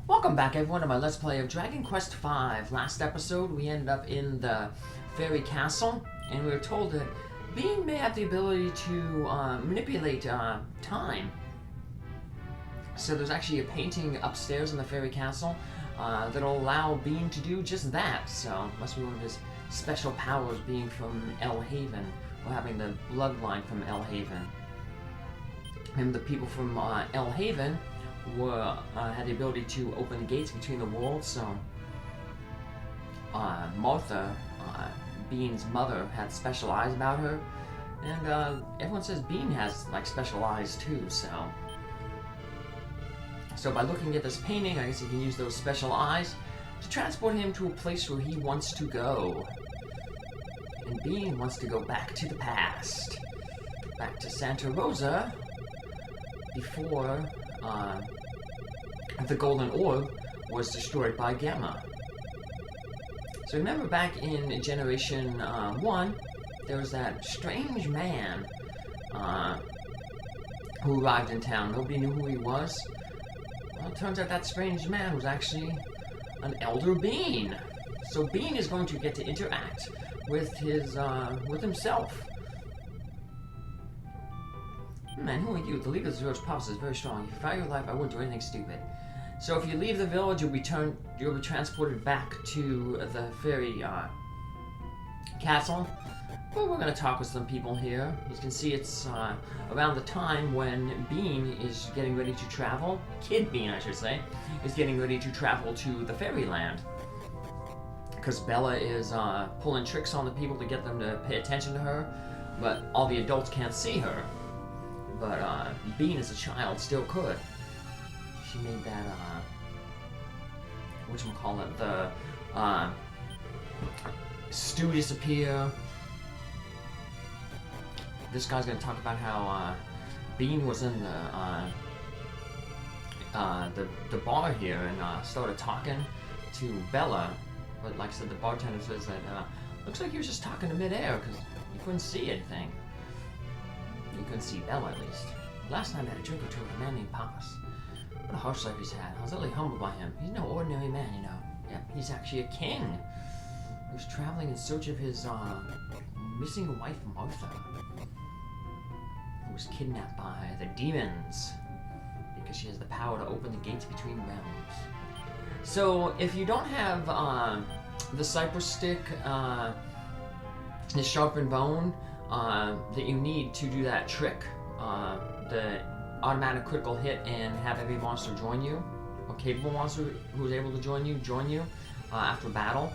Welcome back, everyone, to my Let's Play of Dragon Quest V. Last episode, we ended up in the fairy castle, and we were told that Bean may have the ability to manipulate time. So there's actually a painting upstairs in the fairy castle that'll allow Bean to do just that. So it must be one of his special powers, being from El Haven, or having the bloodline from El Haven. And the people from El Haven had the ability to open the gates between the worlds, so Martha, Bean's mother, had special eyes about her, and everyone says Bean has like special eyes too, so by looking at this painting, I guess he can use those special eyes to transport him to a place where he wants to go. And Bean wants to go back to the past, back to Santa Rosa, before the golden orb was destroyed by Gamma. So remember back in Generation 1, there was that strange man who arrived in town. Nobody knew who he was. Well, it turns out that strange man was actually an Elder Bean. So Bean is going to get to interact with with himself. Man, who are you? The leader of the village promise is very strong. If you value your life, I wouldn't do anything stupid. So if you leave the village, you'll be transported back to the fairy castle. But we're going to talk with some people here. You can see it's around the time when Bean is getting ready to travel. Kid Bean, I should say, is getting ready to travel to the fairyland. Because Bella is pulling tricks on the people to get them to pay attention to her, but all the adults can't see her. But Bean, as a child, still could. She made that, whatchamacallit, the stew disappear. This guy's gonna talk about how Bean was in the bar here and started talking to Bella. But like I said, the bartender says that looks like he was just talking to midair because you couldn't see anything. You couldn't see Bella, at least. Last night I had a drink or two with a man named Papas. What a harsh life he's had. I was utterly humbled by him. He's no ordinary man, you know. Yeah, he's actually a king. He was traveling in search of his missing wife, Martha, who was kidnapped by the demons because she has the power to open the gates between realms. So if you don't have the cypress stick, the sharpened bone, that you need to do that trick, the automatic critical hit and have every monster join you, or capable monster who is able to join you after battle.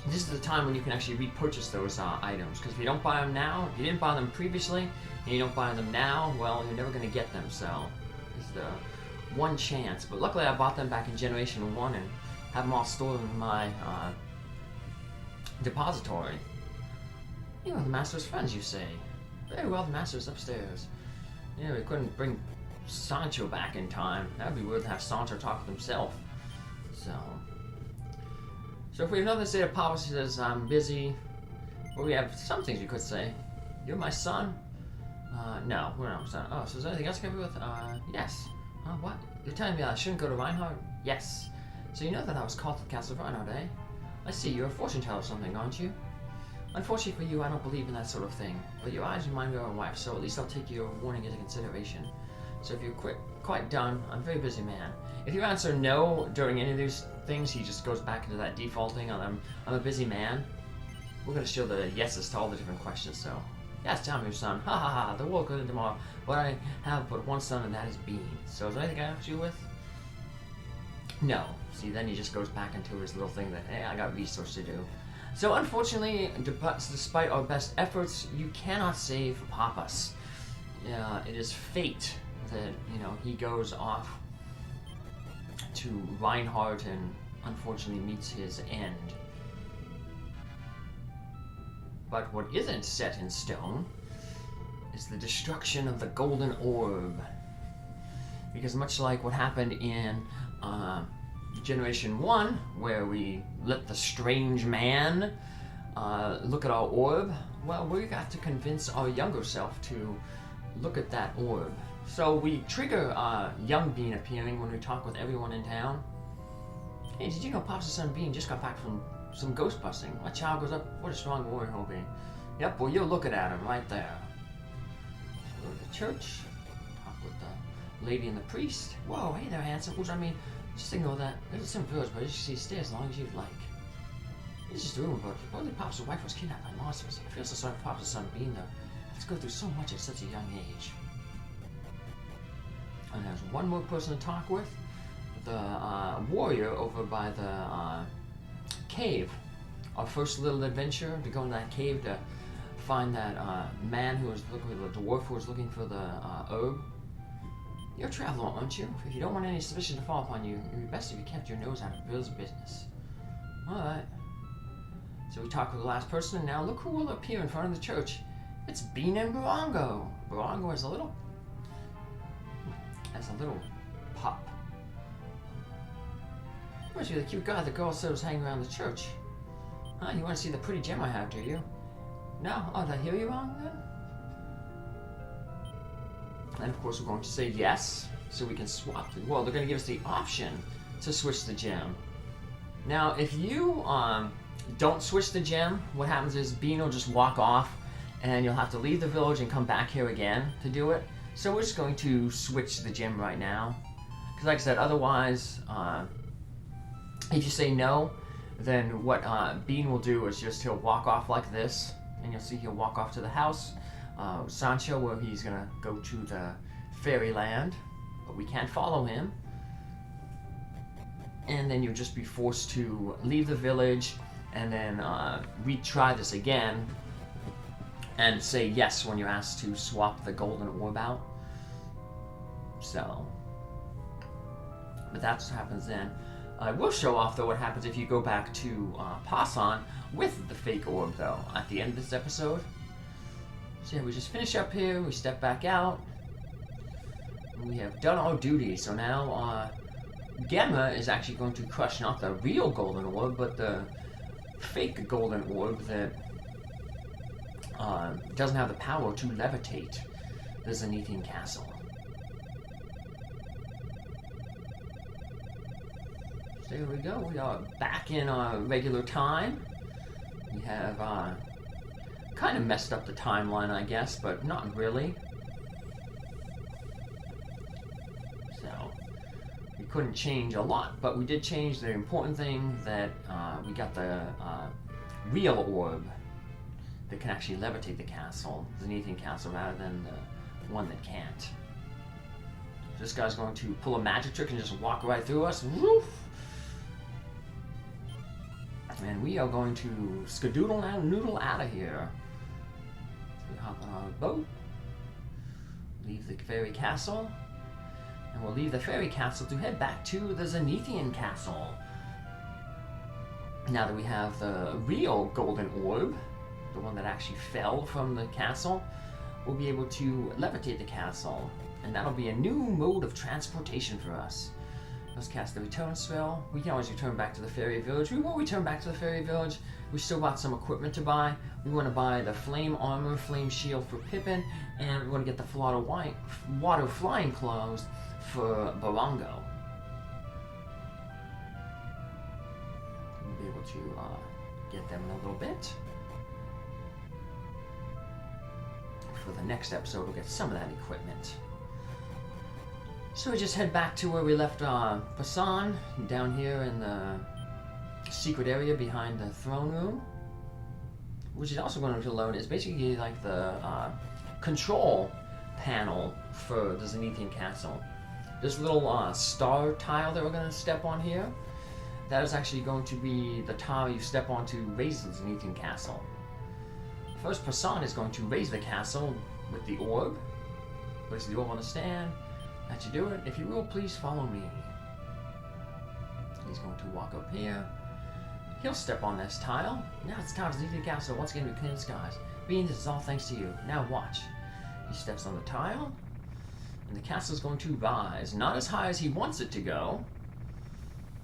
This is the time when you can actually repurchase those items, because if you don't buy them now, if you didn't buy them previously, and you don't buy them now, well, you're never going to get them, so this is the one chance. But luckily I bought them back in Generation 1 and have them all stored in my depository. You are the master's friends, you say? Very well, the master's upstairs. Yeah, we couldn't bring Sancho back in time. That would be weird to have Sancho talk with himself. So if we have nothing to say to Papa, he says, I'm busy. Well, we have some things we could say. You're my son? No, we're not my son. Oh, so is there anything else I can help you with? Yes. What? You're telling me I shouldn't go to Reinhardt? Yes. So you know that I was called to the Castle of Reinhardt, eh? I see, you're a fortune teller or something, aren't you? Unfortunately for you, I don't believe in that sort of thing, but your eyes remind me of my wife, so at least I'll take your warning into consideration. So if you're quite done, I'm a very busy man. If you answer no during any of these things, he just goes back into that defaulting on I'm a busy man. We're going to show the yeses to all the different questions, so. Yes, tell me, your son. Ha ha ha, the world goes tomorrow, but I have but one son, and that is Bean. So is there anything I can help you with? No. See, then he just goes back into his little thing that, hey, I got research to do. So unfortunately, despite our best efforts, you cannot save Papas. It is fate that, he goes off to Reinhardt and unfortunately meets his end. But what isn't set in stone is the destruction of the golden orb. Because much like what happened in Generation 1, where we let the strange man look at our orb, well, we got to convince our younger self to look at that orb. So we trigger young Bean appearing when we talk with everyone in town. Hey, did you know Pop's son Bean just got back from some ghost busting? My child goes up, what a strong warrior he'll be. Yep, well, you're looking at him right there. So go to the church, talk with the lady and the priest. Whoa, hey there, handsome. Which, I mean, just ignore that. There's some village, but you can see stay as long as you'd like. It's just a rumor, but apparently Pop's wife was kidnapped by monsters. I feel so sorry for Pop's son Bean, though. Let's go through so much at such a young age. And there's one more person to talk with. The warrior over by the cave. Our first little adventure to go in that cave to find that man who was looking for the dwarf who was looking for the herb. You're a traveler, aren't you? If you don't want any suspicion to fall upon you, it would be best if you kept your nose out of Bill's business. Alright. So we talked with the last person, and now look who will appear in front of the church. It's Bean and Barongo. Barongo is a little pup. Must be the cute guy the girl said was hanging around the church. Huh, you want to see the pretty gem I have, do you? No? Oh, did I hear you wrong then? And of course we're going to say yes, so we can swap. Well, they're going to give us the option to switch the gem. Now, if you don't switch the gem, what happens is Bean will just walk off, and you'll have to leave the village and come back here again to do it. So we're just going to switch the gem right now. Because like I said, otherwise, if you say no, then what Bean will do is just he'll walk off like this, and you'll see he'll walk off to the house, Sancho, where he's gonna go to the fairyland, but we can't follow him. And then you'll just be forced to leave the village, and then retry this again, and say yes when you're asked to swap the golden orb out. So, but that's what happens then. I will show off, though, what happens if you go back to Pasan with the fake orb, though, at the end of this episode. So yeah, we just finish up here, we step back out. We have done our duty, so now Gemma is actually going to crush not the real golden orb, but the fake golden orb that doesn't have the power to levitate the Zenithian castle. There we go, we are back in our regular time. We have kind of messed up the timeline, I guess, but not really. So, we couldn't change a lot, but we did change the important thing that we got the real orb that can actually levitate the castle, the Zenithian castle, rather than the one that can't. This guy's going to pull a magic trick and just walk right through us. Woof! And we are going to skadoodle and noodle out of here. We hop on our boat, leave the fairy castle, and we'll leave the fairy castle to head back to the Zenithian castle. Now that we have the real golden orb, the one that actually fell from the castle, we'll be able to levitate the castle, and that'll be a new mode of transportation for us. Let's cast the return spell. We can always return back to the fairy village. We won't return back to the fairy village. We still got some equipment to buy. We want to buy the flame armor, flame shield for Pippin, and we want to get the water flying clothes for Barongo. We'll be able to get them in a little bit. For the next episode, we'll get some of that equipment. So we just head back to where we left Pasan, down here in the secret area behind the throne room. Which is also going to learn is basically like the control panel for the Zenithian castle. This little star tile that we're going to step on here, that is actually going to be the tile you step on to raise the Zenithian castle. First, Pasan is going to raise the castle with the orb. Place the orb on the stand. That you do it. If you will, please follow me. He's going to walk up here. He'll step on this tile. Now it's time to leave the castle. Once again, we clean the skies. Bean, this is all thanks to you. Now watch. He steps on the tile, and the castle is going to rise. Not as high as he wants it to go,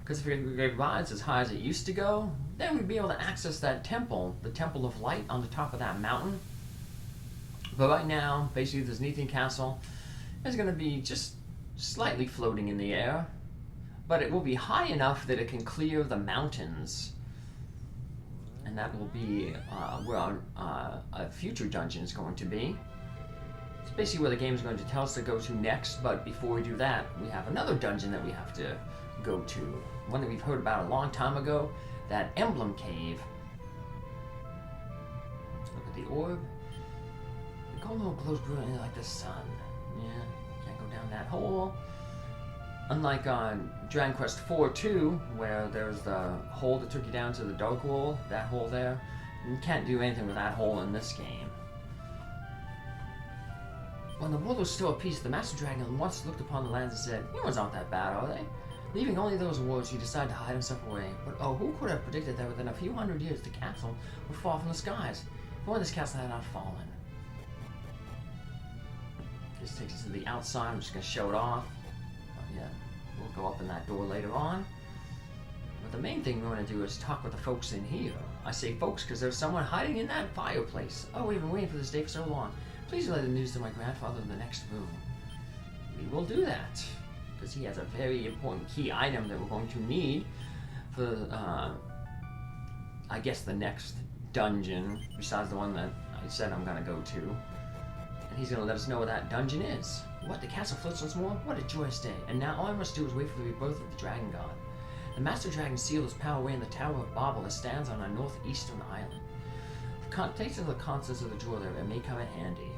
because if it rises as high as it used to go, then we'd be able to access that temple, the Temple of Light, on the top of that mountain. But right now, basically, the Zenithian castle is going to be just slightly floating in the air, but it will be high enough that it can clear the mountains. And that will be where a future dungeon is going to be. It's basically where the game is going to tell us to go to next, but before we do that, we have another dungeon that we have to go to. One that we've heard about a long time ago, that Emblem Cave. Let's look at the orb. The golden orb glows brilliantly like the sun. Yeah, can't go down that hole. Unlike on Dragon Quest IV 2, where there's the hole that took you down to the Dark World, that hole there, you can't do anything with that hole in this game. When the world was still at peace, the Master Dragon once looked upon the lands and said, "Humans aren't that bad, are they?" Leaving only those words, he decided to hide himself away. But oh, who could have predicted that within a few hundred years the castle would fall from the skies? If only this castle had not fallen. This takes us to the outside. I'm just going to show it off. Yeah, we'll go up in that door later on. But the main thing we want to do is talk with the folks in here. I say folks because there's someone hiding in that fireplace. Oh, we've been waiting for this day for so long. Please relay the news to my grandfather in the next room. We will do that, because he has a very important key item that we're going to need for, I guess, the next dungeon, besides the one that I said I'm going to go to. And he's going to let us know where that dungeon is. What, the castle floats once more? What a joyous day. And now all I must do is wait for the rebirth of the Dragon God. The Master Dragon sealed his power away in the Tower of Babel that stands on a northeastern island. Take to the contents of the drawer there, it may come in handy.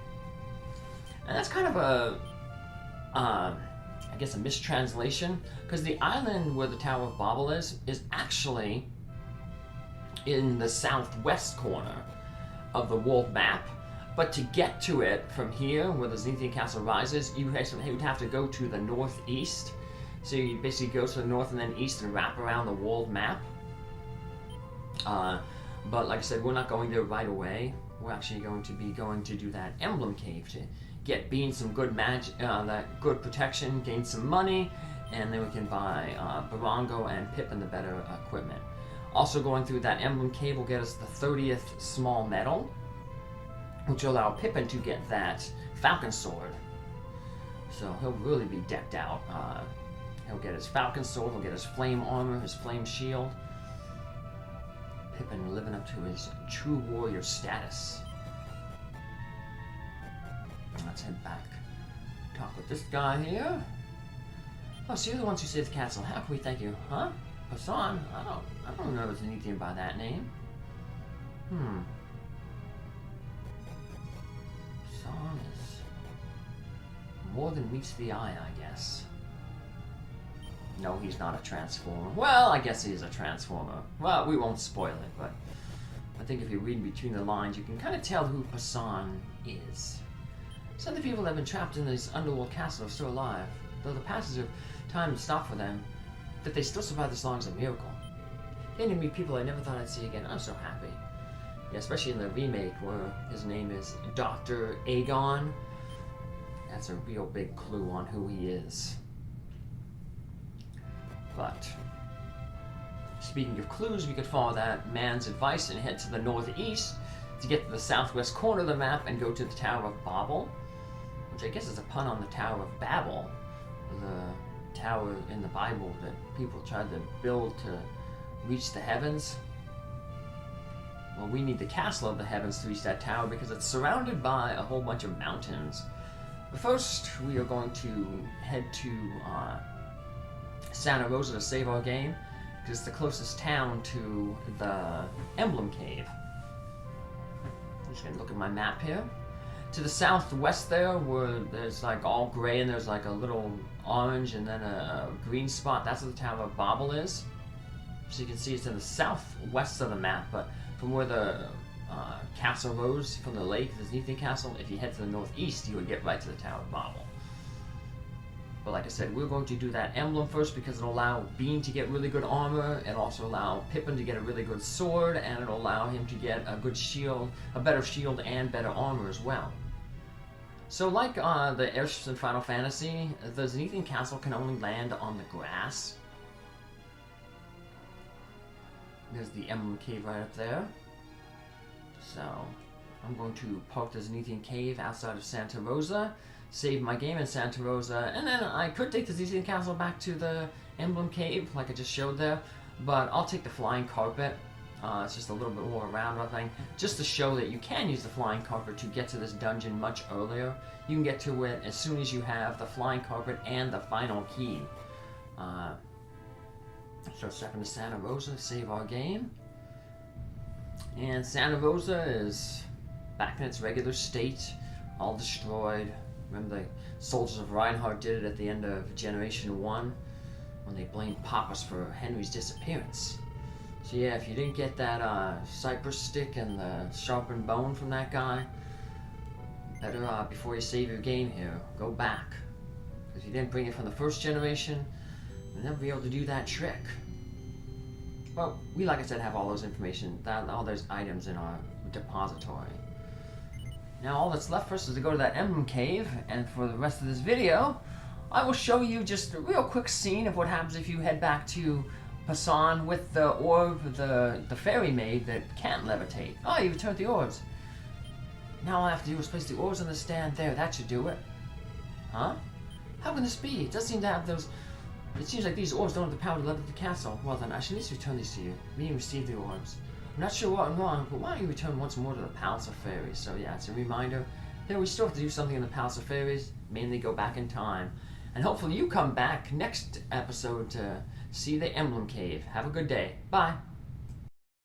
And that's kind of a, I guess, a mistranslation, because the island where the Tower of Babel is actually in the southwest corner of the world map. But to get to it from here, where the Zenithian Castle rises, you would have to go to the northeast. So you basically go to the north and then east and wrap around the world map. But like I said, we're not going there right away. We're actually going to do that Emblem Cave to gain some good magic, that good protection, gain some money, and then we can buy Barongo and Pippin the better equipment. Also going through that Emblem Cave will get us the 30th small medal, which will allow Pippin to get that Falcon Sword. So he'll really be decked out. He'll get his Falcon Sword, he'll get his flame armor, his flame shield. Pippin living up to his true warrior status. Let's head back. Talk with this guy here. Oh, so you're the ones who saved the castle. How can we thank you? Huh? Hassan? I don't know if there's anything by that name. Hassan is more than meets the eye, I guess. No, he's not a Transformer. Well, I guess he is a Transformer. Well, we won't spoil it, but I think if you read between the lines, you can kind of tell who Hassan is. Some of the people that have been trapped in this underworld castle are still alive, though the passage of time stopped for them. That they still survived this long is a miracle. Getting to meet people I never thought I'd see again, I'm so happy. Yeah, especially in the remake where his name is Dr. Aegon. That's a real big clue on who he is. But speaking of clues, we could follow that man's advice and head to the northeast to get to the southwest corner of the map and go to the Tower of Babel, which I guess is a pun on the Tower of Babel, the tower in the Bible that people tried to build to reach the heavens. Well, we need the Castle of the Heavens to reach that tower because it's surrounded by a whole bunch of mountains. But first, we are going to head to Santa Rosa to save our game, because it's the closest town to the Emblem Cave. I'm just going to look at my map here. To the southwest there, where there's like all gray and there's like a little orange and then a green spot, that's where the Tower of Babel is. So you can see it's in the southwest of the map, but from where the castle rose from the lake, the Zenithian Castle, if you head to the northeast, you would get right to the Tower of Babel. But like I said, we're going to do that emblem first because it'll allow Bean to get really good armor, it'll also allow Pippin to get a really good sword, and it'll allow him to get a good shield, a better shield and better armor as well. So like the airships in Final Fantasy, the Zenithian Castle can only land on the grass. There's the Emblem Cave right up there. So I'm going to park the Zenithian Cave outside of Santa Rosa save my game in Santa Rosa, and then I could take the ZZ Castle back to the Emblem Cave, like I just showed there, but I'll take the flying carpet. It's just a little bit more round, I think, just to show that you can use the flying carpet to get to this dungeon much earlier. You can get to it as soon as you have the flying carpet and the final key. Start stepping to Santa Rosa, save our game. And Santa Rosa is back in its regular state, all destroyed. Remember the soldiers of Reinhardt did it at the end of Generation 1 when they blamed Papas for Henry's disappearance. So yeah, if you didn't get that cypress stick and the sharpened bone from that guy, better before you save your game here, go back. If you didn't bring it from the first generation, you'll never be able to do that trick. Well, we, like I said, have all those information, all those items in our depository. Now all that's left for us is to go to that Emblem Cave, and for the rest of this video, I will show you just a real quick scene of what happens if you head back to Pasan with the orb, the fairy maid that can't levitate. Oh, you returned the orbs. Now all I have to do is place the orbs on the stand there. That should do it. Huh? How can this be? It does seem to have those... It seems like these orbs don't have the power to levitate the castle. Well then, I should at least return these to you. Me and receive the orbs. I'm not sure what went wrong, but why don't you return once more to the Palace of Fairies? So yeah, it's a reminder that we still have to do something in the Palace of Fairies, mainly go back in time. And hopefully you come back next episode to see the Emblem Cave. Have a good day. Bye.